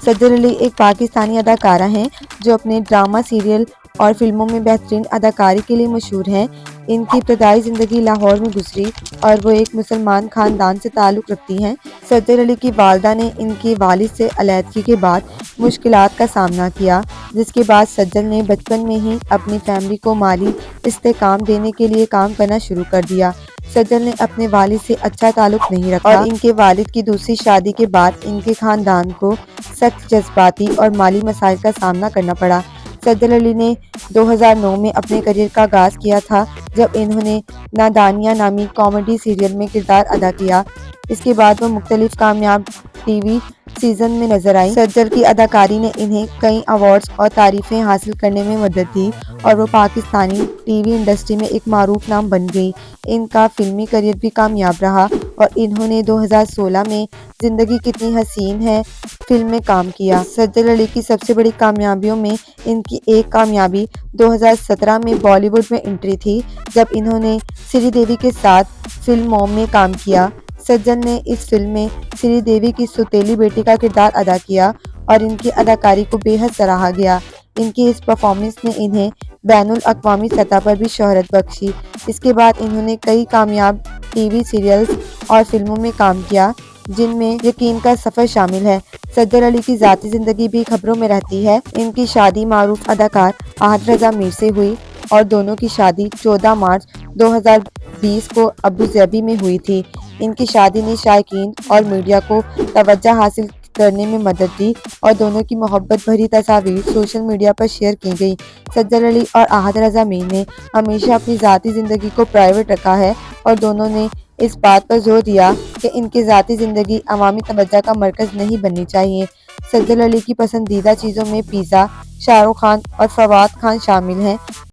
سجل علی ایک پاکستانی اداکارہ ہیں جو اپنے ڈرامہ، سیریل اور فلموں میں بہترین اداکاری کے لیے مشہور ہیں۔ ان کی ابتدائی زندگی لاہور میں گزری اور وہ ایک مسلمان خاندان سے تعلق رکھتی ہیں۔ سجل علی کی والدہ نے ان کے والد سے علیحدگی کے بعد مشکلات کا سامنا کیا، جس کے بعد سجل نے بچپن میں ہی اپنی فیملی کو مالی استحکام دینے کے لیے کام کرنا شروع کر دیا۔ سجل نے اپنے والد سے اچھا تعلق نہیں رکھا اور ان کے والد کی دوسری شادی کے بعد ان کے خاندان کو سخت جذباتی اور مالی مسائل کا سامنا کرنا پڑا۔ سجل علی نے 2009 میں اپنے کیریئر کا آغاز کیا تھا جب انہوں نے نادانیاں نامی کامیڈی سیریل میں کردار ادا کیا۔ اس کے بعد وہ مختلف کامیاب ٹی وی سیزن میں نظر آئیں۔ سجل کی اداکاری نے انہیں کئی ایوارڈز اور تعریفیں حاصل کرنے میں مدد دی اور وہ پاکستانی ٹی وی انڈسٹری میں ایک معروف نام بن گئی۔ ان کا فلمی کیریئر بھی کامیاب رہا اور انہوں نے 2016 میں زندگی کتنی حسین ہے فلم میں کام کیا۔ سجل علی کی سب سے بڑی کامیابیوں میں ان کی ایک کامیابی 2017 میں بالی ووڈ میں انٹری تھی، جب انہوں نے سری دیوی کے ساتھ فلم موم میں کام کیا۔ سجل نے اس فلم میں سری دیوی کی سوتیلی بیٹی کا کردار ادا کیا اور ان کی اداکاری کو بے حد سراہا گیا۔ ان کی اس پرفارمنس نے انہیں بین الاقوامی سطح پر بھی شہرت بخشی۔ اس کے بعد انہوں نے کئی کامیاب ٹی وی سیریلز اور فلموں میں کام کیا، جن میں یقین کا سفر شامل ہے۔ سجل علی کی ذاتی زندگی بھی خبروں میں رہتی ہے۔ ان کی شادی معروف اداکار احد رضا میر سے ہوئی اور دونوں کی شادی 14 مارچ 2020 کو ابوظہبی میں ہوئی تھی۔ ان کی شادی نے شائقین اور میڈیا کو توجہ حاصل کرنے میں مدد دی اور دونوں کی محبت بھری تصاویر سوشل میڈیا پر شیئر کی گئیں۔ سجل علی اور احد رضا میر نے ہمیشہ اپنی ذاتی زندگی کو پرائیویٹ رکھا ہے اور دونوں نے اس بات پر زور دیا کہ ان کی ذاتی زندگی عوامی توجہ کا مرکز نہیں بننی چاہیے۔ سجل علی کی پسندیدہ چیزوں میں پیزا، شاہ رخ خان اور فواد خان شامل ہیں۔